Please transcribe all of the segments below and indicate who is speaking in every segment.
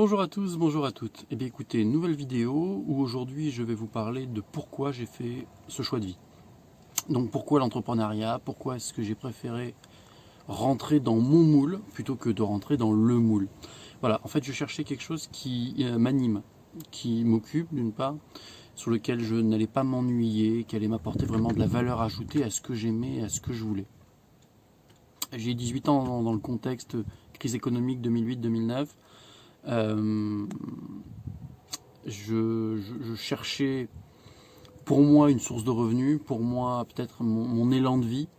Speaker 1: Bonjour à tous, bonjour à toutes. Eh bien écoutez, nouvelle vidéo où aujourd'hui je vais vous parler de pourquoi j'ai fait ce choix de vie. Donc pourquoi l'entrepreneuriat, pourquoi est-ce que j'ai préféré rentrer dans mon moule plutôt que de rentrer dans le moule. Voilà, en fait je cherchais quelque chose qui m'anime, qui m'occupe d'une part, sur lequel je n'allais pas m'ennuyer, qui allait m'apporter vraiment de la valeur ajoutée à ce que j'aimais, à ce que je voulais. J'ai 18 ans dans le contexte crise économique 2008-2009. Je cherchais pour moi une source de revenus, pour moi peut-être mon élan de vie,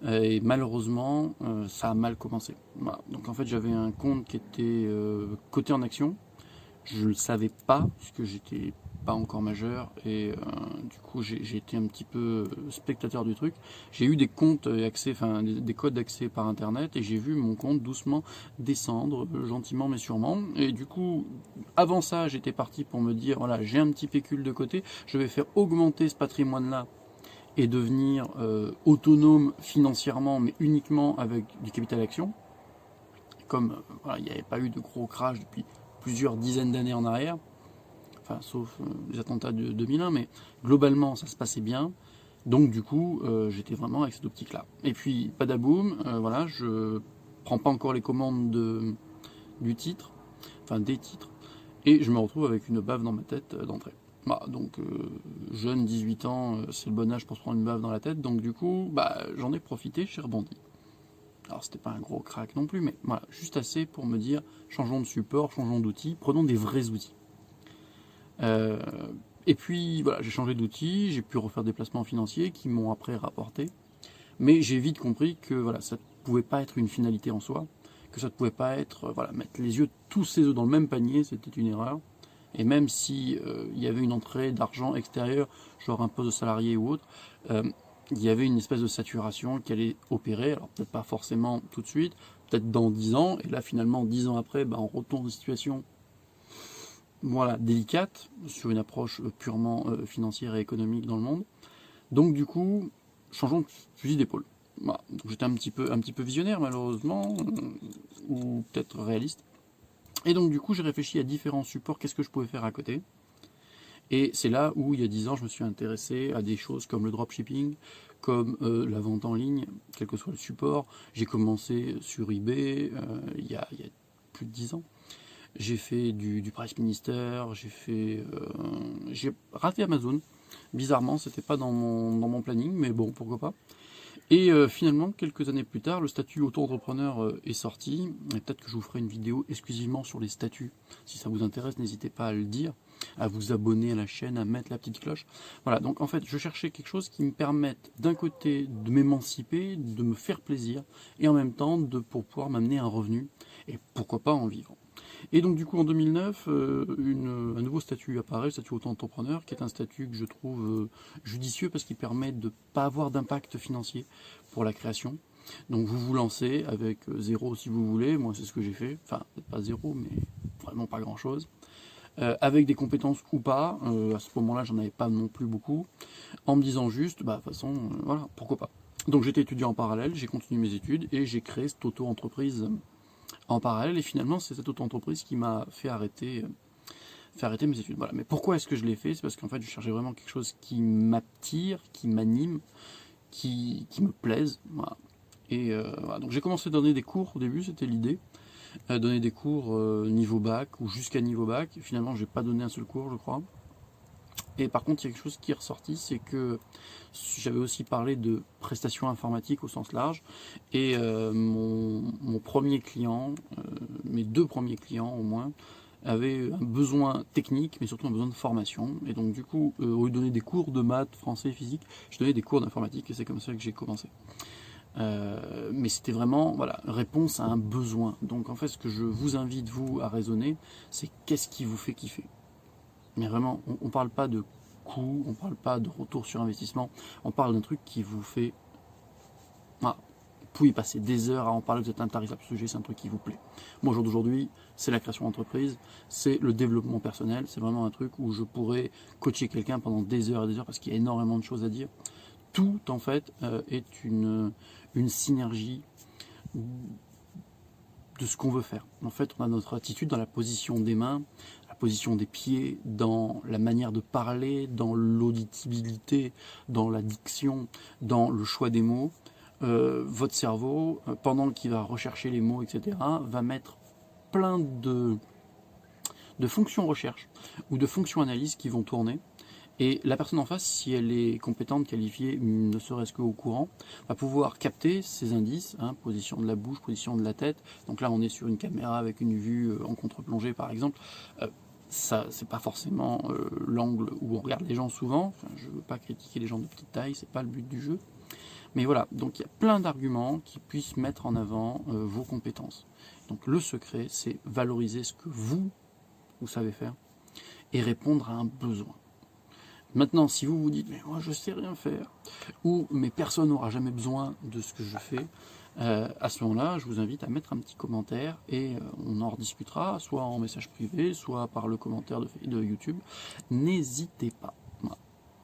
Speaker 1: et malheureusement ça a mal commencé. Voilà. Donc en fait j'avais un compte qui était coté en action, je ne le savais pas puisque j'étais pas encore majeur et du coup j'ai été un petit peu spectateur du truc. J'ai eu des comptes accès, enfin des codes d'accès par internet et j'ai vu mon compte doucement descendre, gentiment mais sûrement. Et du coup, avant ça, j'étais parti pour me dire voilà, j'ai un petit pécule de côté, je vais faire augmenter ce patrimoine-là et devenir autonome financièrement, mais uniquement avec du capital action. Comme voilà, il n'y avait pas eu de gros crash depuis plusieurs dizaines d'années en arrière. Enfin, sauf les attentats de 2001, mais globalement ça se passait bien. Donc du coup, j'étais vraiment avec cette optique-là. Et puis, badaboum, voilà, je prends pas encore les commandes du titre, enfin des titres, et je me retrouve avec une bave dans ma tête d'entrée. Bah, donc jeune, 18 ans, c'est le bon âge pour se prendre une bave dans la tête, donc du coup, bah, j'en ai profité, j'ai rebondi. Alors c'était pas un gros crack non plus, mais voilà, juste assez pour me dire, changeons de support, changeons d'outils, prenons des vrais outils. Et puis voilà, j'ai changé d'outil, j'ai pu refaire des placements financiers qui m'ont après rapporté. Mais j'ai vite compris que voilà, ça ne pouvait pas être une finalité en soi, que ça ne pouvait pas être voilà, mettre les yeux, tous ses œufs dans le même panier, c'était une erreur. Et même si il y avait une entrée d'argent extérieur, genre un poste de salarié ou autre, il y avait une espèce de saturation qui allait opérer, alors peut-être pas forcément tout de suite, peut-être dans 10 ans, et là finalement 10 ans après, on retourne dans une situation voilà, délicate, sur une approche purement financière et économique dans le monde. Donc du coup, changeons de fusil d'épaule. Voilà. Donc j'étais un petit peu visionnaire malheureusement, ou peut-être réaliste. Et donc du coup, j'ai réfléchi à différents supports, qu'est-ce que je pouvais faire à côté. Et c'est là où, il y a 10 ans, je me suis intéressé à des choses comme le dropshipping, comme la vente en ligne, quel que soit le support. J'ai commencé sur eBay il y a plus de 10 ans. J'ai fait du Price Minister, j'ai raté Amazon. Bizarrement, c'était pas dans mon planning, mais bon, pourquoi pas. Et finalement, quelques années plus tard, le statut auto-entrepreneur est sorti. Et peut-être que je vous ferai une vidéo exclusivement sur les statuts. Si ça vous intéresse, n'hésitez pas à le dire, à vous abonner à la chaîne, à mettre la petite cloche. Voilà, donc en fait, je cherchais quelque chose qui me permette d'un côté de m'émanciper, de me faire plaisir, et en même temps pour pouvoir m'amener un revenu, et pourquoi pas en vivre. Et donc du coup en 2009, un nouveau statut apparaît, le statut auto-entrepreneur, qui est un statut que je trouve judicieux parce qu'il permet de ne pas avoir d'impact financier pour la création. Donc vous vous lancez avec zéro si vous voulez, moi c'est ce que j'ai fait, enfin peut-être pas zéro mais vraiment pas grand chose. Avec des compétences ou pas, à ce moment-là j'en avais pas non plus beaucoup, en me disant juste, de toute façon, voilà, pourquoi pas. Donc j'étais étudiant en parallèle, j'ai continué mes études et j'ai créé cette auto-entreprise en parallèle, et finalement c'est cette auto-entreprise qui m'a fait arrêter mes études. Voilà. Mais pourquoi est-ce que je l'ai fait? C'est parce qu'en fait je cherchais vraiment quelque chose qui m'attire, qui m'anime, qui me plaise. Voilà. Et voilà. Donc j'ai commencé à donner des cours au début, c'était l'idée. Donner des cours niveau bac ou jusqu'à niveau bac. Finalement j'ai pas donné un seul cours je crois. Et par contre, il y a quelque chose qui est ressorti, c'est que j'avais aussi parlé de prestations informatiques au sens large. Et mon premier client, mes deux premiers clients au moins, avaient un besoin technique, mais surtout un besoin de formation. Et donc du coup, au lieu de donner des cours de maths, français, physique, je donnais des cours d'informatique et c'est comme ça que j'ai commencé. Mais c'était vraiment voilà, réponse à un besoin. Donc en fait, ce que je vous invite, vous, à raisonner, c'est qu'est-ce qui vous fait kiffer? Mais vraiment, on ne parle pas de coût, on ne parle pas de retour sur investissement, on parle d'un truc qui vous fait... Ah, vous pouvez passer des heures à en parler, vous êtes intarissable sur le sujet, c'est un truc qui vous plaît. Moi, au jour d'aujourd'hui, c'est la création d'entreprise, c'est le développement personnel, c'est vraiment un truc où je pourrais coacher quelqu'un pendant des heures et des heures parce qu'il y a énormément de choses à dire. Tout, en fait, est une synergie de ce qu'on veut faire. En fait, on a notre attitude dans la position des mains, la position des pieds, dans la manière de parler, dans l'auditibilité, dans la diction, dans le choix des mots. Votre cerveau, pendant qu'il va rechercher les mots, etc., va mettre plein de fonctions recherche ou de fonctions analyse qui vont tourner. Et la personne en face, si elle est compétente, qualifiée, ne serait-ce qu'au courant, va pouvoir capter ces indices, hein, position de la bouche, position de la tête. Donc là, on est sur une caméra avec une vue en contre-plongée, par exemple. Ça, c'est pas forcément l'angle où on regarde les gens souvent. Enfin, je veux pas critiquer les gens de petite taille, c'est pas le but du jeu. Mais voilà, donc il y a plein d'arguments qui puissent mettre en avant vos compétences. Donc le secret, c'est valoriser ce que vous savez faire et répondre à un besoin. Maintenant, si vous vous dites, mais moi je sais rien faire, ou mais personne n'aura jamais besoin de ce que je fais, à ce moment-là, je vous invite à mettre un petit commentaire et on en rediscutera, soit en message privé, soit par le commentaire de YouTube. N'hésitez pas.